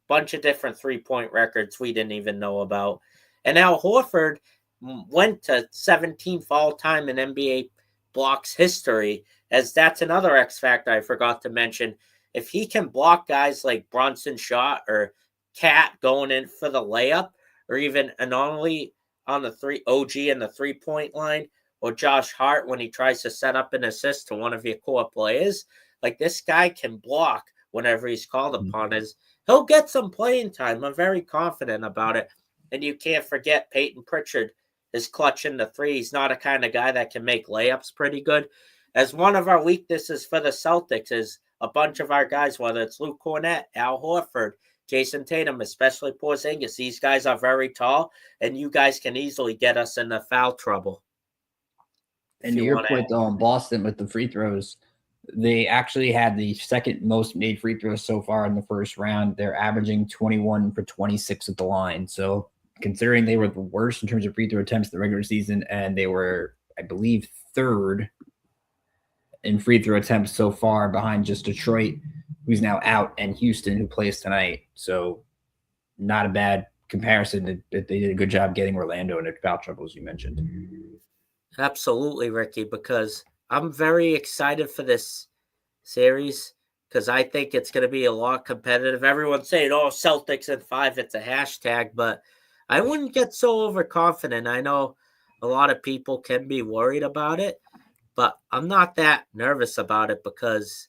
bunch of different 3-point records we didn't even know about. And Al Horford went to 17th all time in NBA blocks history, as that's another X factor I forgot to mention. If he can block guys like Brunson shot or Cat going in for the layup, or even Anomaly on the OG in the 3-point line, or Josh Hart when he tries to set up an assist to one of your core players, like this guy can block whenever he's called upon. He'll get some playing time. I'm very confident about it. And you can't forget Peyton Pritchard is clutching the 3. He's not a kind of guy that can make layups pretty good. As one of our weaknesses for the Celtics is a bunch of our guys, whether it's Luke Cornett, Al Horford, Jason Tatum, especially Porzingis. These guys are very tall, and you guys can easily get us into foul trouble. And to your point, though, in Boston with the free throws, they actually had the second most made free throws so far in the first round. They're averaging 21 for 26 at the line. So considering they were the worst in terms of free throw attempts in the regular season, and they were, I believe, 3rd in free throw attempts so far behind just Detroit, who's now out, and Houston, who plays tonight. So not a bad comparison. That they did a good job getting Orlando into foul trouble, as you mentioned. Absolutely, Ricky, because I'm very excited for this series because I think it's going to be a lot competitive. Everyone's saying, oh, Celtics in 5, it's a hashtag, but I wouldn't get so overconfident. I know a lot of people can be worried about it, but I'm not that nervous about it because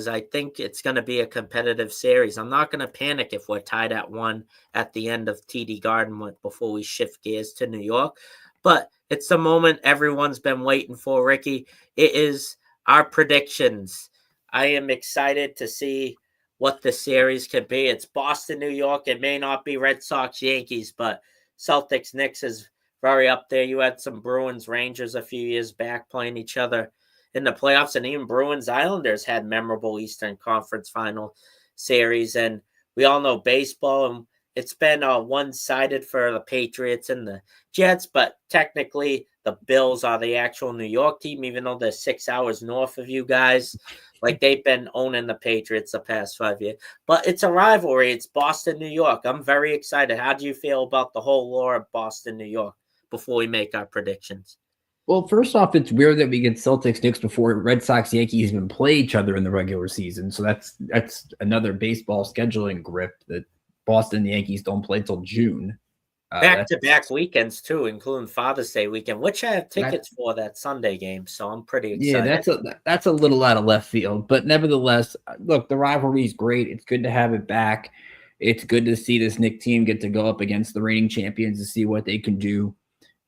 I think it's going to be a competitive series. I'm not going to panic if we're tied at 1 at the end of TD Garden before we shift gears to New York. But it's the moment everyone's been waiting for, Ricky. It is our predictions. I am excited to see what the series could be. It's Boston, New York. It may not be Red Sox, Yankees, but Celtics, Knicks is very up there. You had some Bruins, Rangers a few years back playing each other in the playoffs, and even Bruins, Islanders had memorable Eastern Conference Final series. And we all know baseball, and it's been one-sided for the Patriots and the Jets, but technically the Bills are the actual New York team, even though they're 6 hours north of you guys. Like, they've been owning the Patriots the past 5 years. But it's a rivalry. It's Boston, New York. I'm very excited. How do you feel about the whole lore of Boston, New York, before we make our predictions? Well, first off, it's weird that we get Celtics Knicks before Red Sox Yankees even play each other in the regular season. So that's another baseball scheduling grip that Boston and the Yankees don't play till June. Back-to-back weekends, too, including Father's Day weekend, which I have tickets for that Sunday game, so I'm pretty excited. Yeah, that's a little out of left field. But nevertheless, look, the rivalry is great. It's good to have it back. It's good to see this Knicks team get to go up against the reigning champions and see what they can do.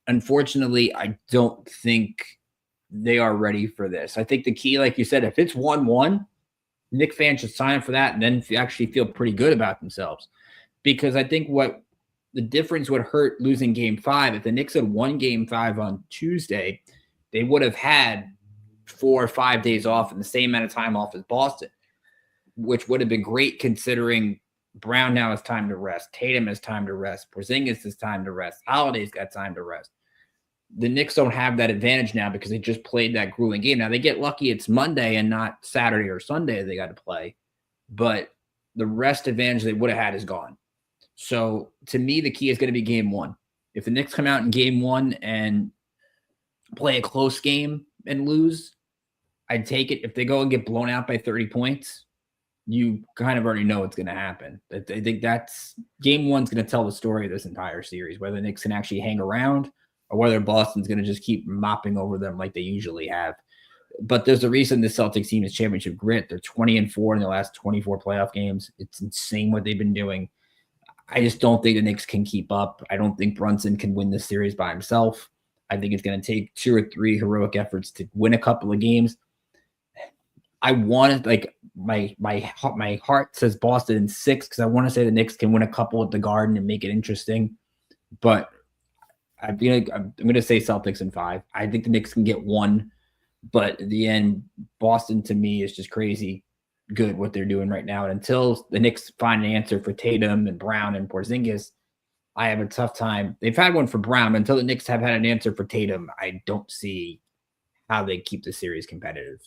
Unfortunately, I don't think they are ready for this. I think the key, like you said, if it's 1-1, Knicks fans should sign up for that and then actually feel pretty good about themselves. Because I think what the difference would hurt losing Game 5. If the Knicks had won Game 5 on Tuesday, they would have had 4 or 5 days off and the same amount of time off as Boston, which would have been great considering Brown now has time to rest. Tatum has time to rest. Porzingis has time to rest. Holiday's got time to rest. The Knicks don't have that advantage now because they just played that grueling game. Now, they get lucky it's Monday and not Saturday or Sunday they got to play, but the rest advantage they would have had is gone. So to me, the key is going to be game one. If the Knicks come out in game one and play a close game and lose, I'd take it. If they go and get blown out by 30 points, you kind of already know what's going to happen. I think that's game one's going to tell the story of this entire series, whether the Knicks can actually hang around or whether Boston's going to just keep mopping over them like they usually have. But there's a reason the Celtics team is championship grit. They're 20-4 in the last 24 playoff games. It's insane what they've been doing. I just don't think the Knicks can keep up. I don't think Brunson can win this series by himself. I think it's going to take 2 or 3 heroic efforts to win a couple of games. I want to, like, my heart says Boston in 6 because I want to say the Knicks can win a couple at the Garden and make it interesting. But I feel like I'm going to say Celtics in 5. I think the Knicks can get 1. But at the end, Boston to me is just crazy good what they're doing right now. And until the Knicks find an answer for Tatum and Brown and Porzingis, I have a tough time. They've had one for Brown. Until the Knicks have had an answer for Tatum, I don't see how they keep the series competitive.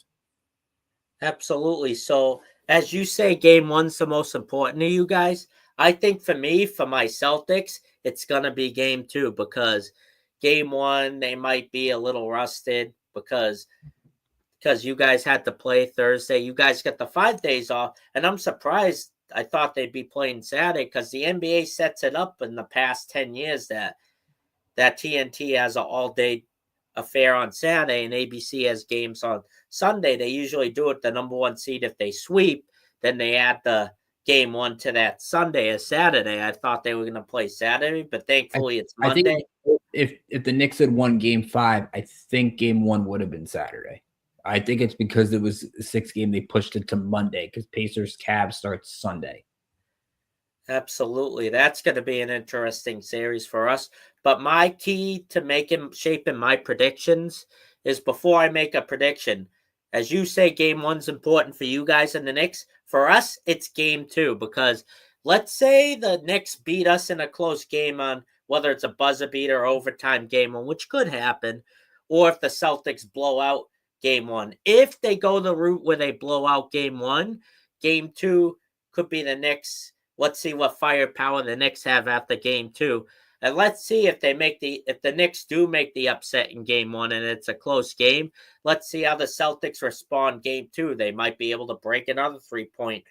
Absolutely. So, as you say, game one's the most important to you guys. I think for me, for my Celtics, it's going to be game 2 because game 1, they might be a little rusted because you guys had to play Thursday. You guys got the 5 days off, and I'm surprised. I thought they'd be playing Saturday because the NBA sets it up in the past 10 years that TNT has an all-day affair on Saturday and ABC has games on Sunday. They usually do it the number 1 seed. If they sweep, then they add the game 1 to that Sunday or Saturday. I thought they were going to play Saturday, but thankfully it's Monday. I think if the Knicks had won game 5, I think game 1 would have been Saturday. I think it's because it was a 6 game, they pushed it to Monday because Pacers Cavs starts Sunday. Absolutely. That's going to be an interesting series for us. But my key to shaping my predictions is before I make a prediction, as you say, game 1's important for you guys and the Knicks. For us, it's game 2 because let's say the Knicks beat us in a close game on whether it's a buzzer beater or overtime game 1, which could happen, or if the Celtics blow out game 1. If they go the route where they blow out game 1, game 2 could be the Knicks. Let's see what firepower the Knicks have after game 2. And let's see if the Knicks do make the upset in game 1 and it's a close game. Let's see how the Celtics respond game 2. They might be able to break another 3-point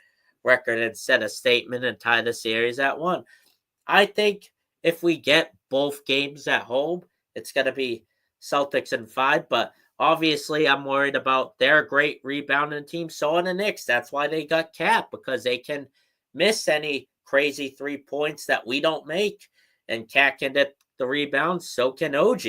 record and set a statement and tie the series at 1. I think if we get both games at home, it's going to be Celtics in 5, but obviously I'm worried about they're a great rebounding team. So are the Knicks. That's why they got capped, because they can miss any crazy 3 points that we don't make. And Cat can get the rebounds, so can OG.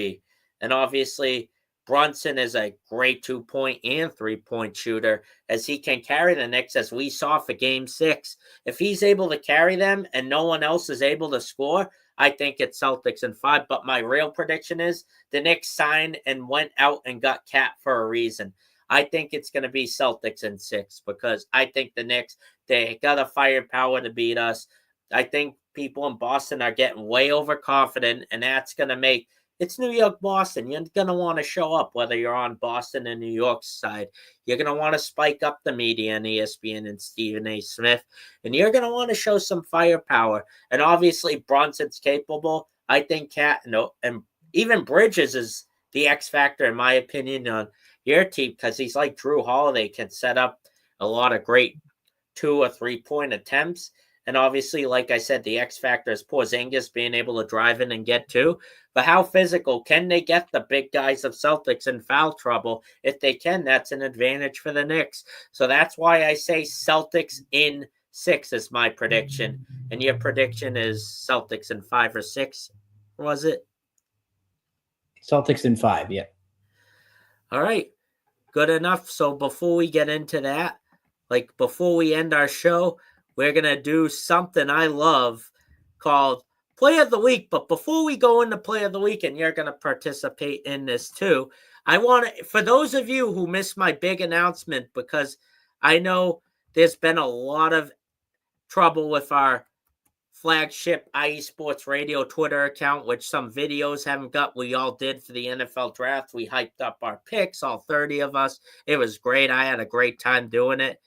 And obviously, Brunson is a great 2-point and 3-point shooter, as he can carry the Knicks, as we saw for game 6. If he's able to carry them and no one else is able to score, I think it's Celtics in 5. But my real prediction is the Knicks signed and went out and got Cat for a reason. I think it's going to be Celtics in 6 because I think the Knicks, they got a firepower to beat us. I think people in Boston are getting way overconfident, and that's going to make it's New York, Boston. You're going to want to show up, whether you're on Boston and New York's side. You're going to want to spike up the media and ESPN and Stephen A. Smith, and you're going to want to show some firepower. And obviously, Brunson's capable. I think Cat and even Bridges is the X factor, in my opinion, on your team, because he's like Drew Holiday, can set up a lot of great 2 or 3-point attempts. And obviously, like I said, the X factor is Porzingis being able to drive in and get 2. But how physical can they get the big guys of Celtics in foul trouble? If they can, that's an advantage for the Knicks. So that's why I say Celtics in 6 is my prediction. And your prediction is Celtics in 5 or 6, was it? Celtics in 5, yeah. All right, good enough. So before we get into that, like before we end our show, we're going to do something I love called Play of the Week. But before we go into Play of the Week, and you're going to participate in this too, I want to, for those of you who missed my big announcement, because I know there's been a lot of trouble with our flagship IE Sports Radio Twitter account, which some videos haven't got. We all did for the NFL draft. We hyped up our picks, all 30 of us. It was great. I had a great time doing it.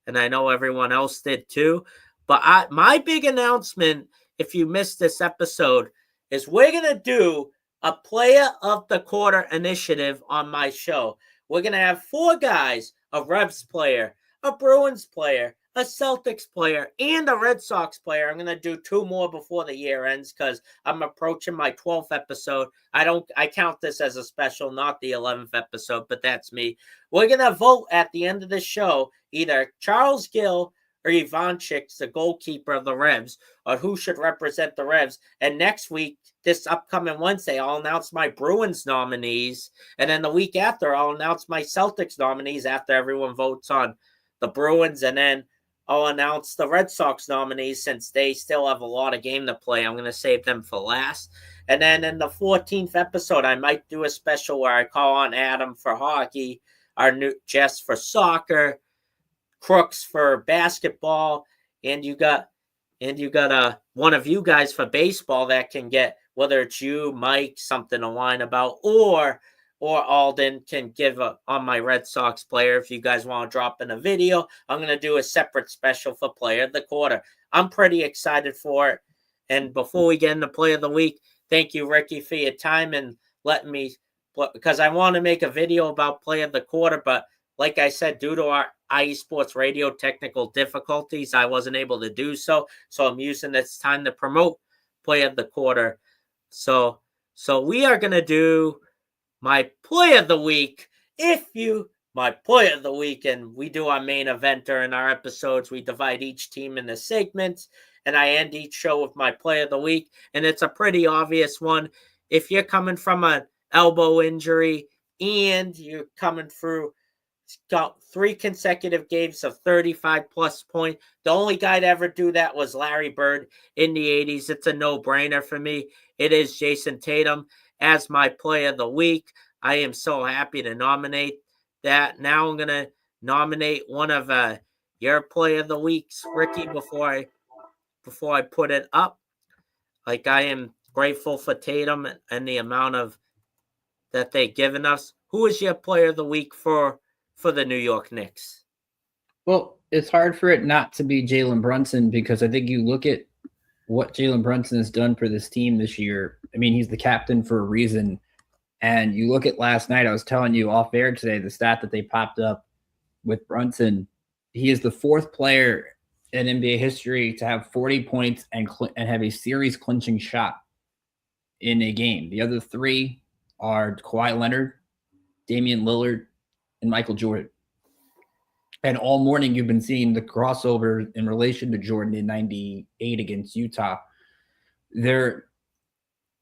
And I know everyone else did too. But my big announcement if you missed this episode, is we're going to do a player of the quarter initiative on my show. We're going to have 4 guys, a Revs player, a Bruins player, a Celtics player, and a Red Sox player. I'm going to do 2 more before the year ends because I'm approaching my 12th episode. I count this as a special, not the 11th episode, but that's me. We're going to vote at the end of the show, either Charles Gill or Ivanchik, the goalkeeper of the Revs, on who should represent the Revs. And next week, this upcoming Wednesday, I'll announce my Bruins nominees. And then the week after, I'll announce my Celtics nominees after everyone votes on the Bruins. And then I'll announce the Red Sox nominees since they still have a lot of game to play. I'm going to save them for last. And then in the 14th episode, I might do a special where I call on Adam for hockey, our new Jess for soccer, Crooks for basketball, and you got one of you guys for baseball that can get, whether it's you, Mike, something to whine about, or Alden can give on my Red Sox player. If you guys want to drop in a video, I'm going to do a separate special for player of the quarter. I'm pretty excited for it. And before we get into play of the week, thank you, Ricky, for your time and letting me, because I want to make a video about play of the quarter, but like I said, due to our IE Sports Radio technical difficulties, I wasn't able to do so. So I'm using this time to promote play of the quarter. So we are going to do my play of the week. My play of the week, and we do our main eventer in our episodes. We divide each team into segments, and I end each show with my play of the week. And it's a pretty obvious one. If you're coming from an elbow injury and you're coming through, got 3 consecutive games of 35-plus points. The only guy to ever do that was Larry Bird in the 80s. It's a no-brainer for me. It is Jason Tatum as my play of the week. I am so happy to nominate that. Now I'm going to nominate one of your play of the weeks, Ricky, before I put it up. Like, I am grateful for Tatum and the amount of that they've given us. Who is your player of the week for the New York Knicks? Well, it's hard for it not to be Jalen Brunson because I think you look at what Jalen Brunson has done for this team this year. I mean, he's the captain for a reason. And you look at last night, I was telling you off air today, the stat that they popped up with Brunson. He is the 4th player in NBA history to have 40 points and have a series clinching shot in a game. The other 3 are Kawhi Leonard, Damian Lillard, and Michael Jordan. And all morning you've been seeing the crossover in relation to Jordan in 98 against Utah. There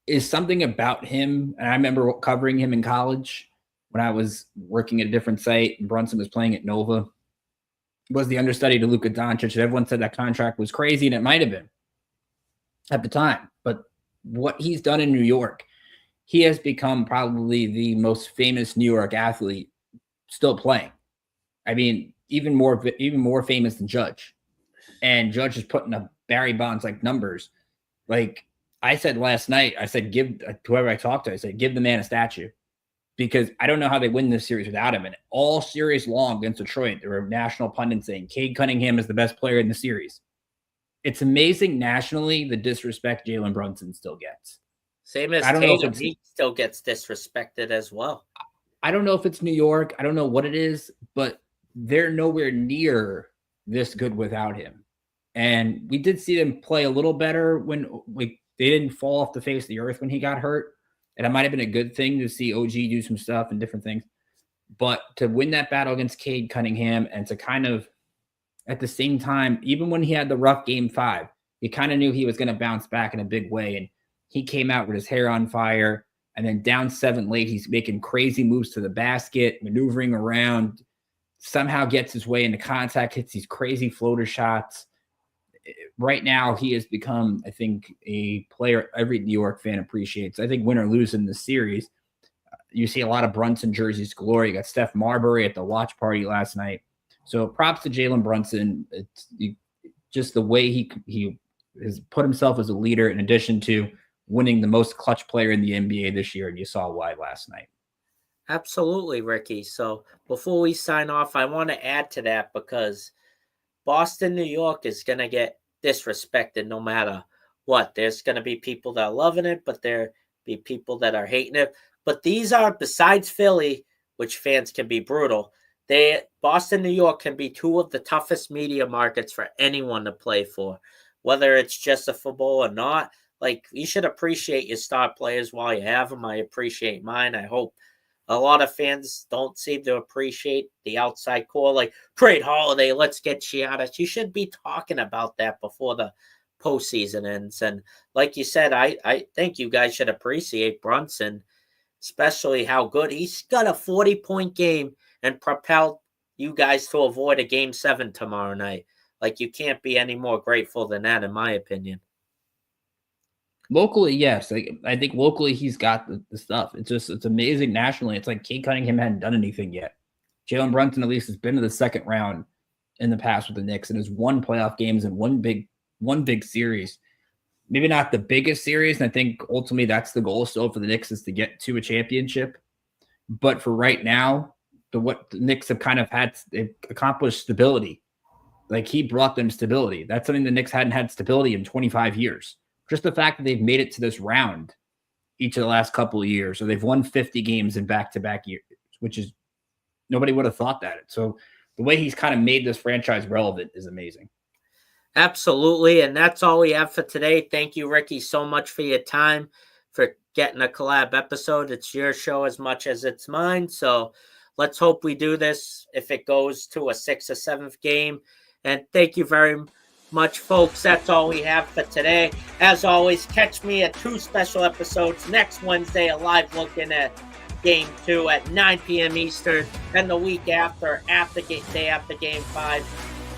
is something about him, and I remember covering him in college when I was working at a different site, and Brunson was playing at Nova. He was the understudy to Luka Doncic, and everyone said that contract was crazy, and it might have been at the time. But what he's done in New York, he has become probably the most famous New York athlete still playing. I mean, even more famous than Judge. And Judge is putting up Barry Bonds-like numbers. Like I said last night, I said, give whoever I talked to, I said, give the man a statue. Because I don't know how they win this series without him. And all series long against Detroit, there were national pundits saying Cade Cunningham is the best player in the series. It's amazing nationally the disrespect Jalen Brunson still gets. Same as Tatum, he still gets disrespected as well. I don't know if it's New York. I don't know what it is, but they're nowhere near this good without him. And we did see them play a little better when they didn't fall off the face of the earth when he got hurt. And it might have been a good thing to see OG do some stuff and different things. But to win that battle against Cade Cunningham and to kind of, at the same time, even when he had the rough game 5, you kind of knew he was going to bounce back in a big way. And he came out with his hair on fire. And then down 7 late, he's making crazy moves to the basket, maneuvering around, somehow gets his way into contact, hits these crazy floater shots. Right now, he has become, I think, a player every New York fan appreciates. I think win or lose in this series, you see a lot of Brunson jerseys galore. You got Steph Marbury at the watch party last night. So props to Jalen Brunson. It's just the way he has put himself as a leader in addition to winning the most clutch player in the NBA this year, and you saw why last night. Absolutely, Ricky. So before we sign off, I want to add to that because Boston, New York is going to get disrespected no matter there's going to be people that are loving it, but there be people that are hating it. But these are, besides Philly, which fans can be brutal, Boston, New York can be two of the toughest media markets for anyone to play for, whether it's just a football or not. Like, you should appreciate your star players while you have them. I appreciate mine. I hope a lot of fans don't seem to appreciate the outside core. Like, trade Holiday, let's get Giannis. You should be talking about that before the postseason ends. And like you said, I think you guys should appreciate Brunson, especially how good he's got a 40-point game and propelled you guys to avoid a Game 7 tomorrow night. Like, you can't be any more grateful than that, in my opinion. Locally, yes. I think locally he's got the stuff. It's amazing nationally. It's like Cade Cunningham hadn't done anything yet. Jalen Brunson at least has been to the second round in the past with the Knicks and has won playoff games in one big series. Maybe not the biggest series, and I think ultimately that's the goal still for the Knicks, is to get to a championship. But for right now, what the Knicks have kind of had, they've accomplished stability. Like, he brought them stability. That's something the Knicks hadn't had stability in 25 years. Just the fact that they've made it to this round each of the last couple of years, or they've won 50 games in back-to-back years, which is, nobody would have thought that. So the way he's kind of made this franchise relevant is amazing. Absolutely, and that's all we have for today. Thank you, Ricky, so much for your time, for getting a collab episode. It's your show as much as it's mine, so let's hope we do this if it goes to a 6th or 7th game. And thank you very much, folks. That's all we have for today. As always, catch me at 2 special episodes next Wednesday, a live looking at Game 2 at 9 p.m. Eastern, and the week after day after Game 5,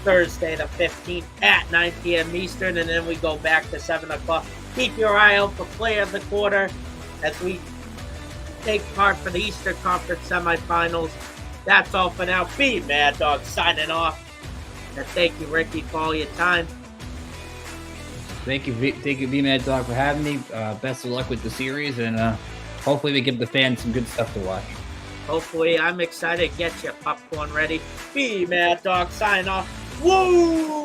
Thursday the 15th at 9 p.m. Eastern, and then we go back to 7 o'clock. Keep your eye out for Player of the Quarter as we take part for the Eastern Conference Semifinals. That's all for now. Bmadawg signing off. And thank you, Ricky, for all your time. Thank you, Bmadawg, for having me. Best of luck with the series, and hopefully we give the fans some good stuff to watch. Hopefully, I'm excited. Get your popcorn ready. Bmadawg sign off. Woo!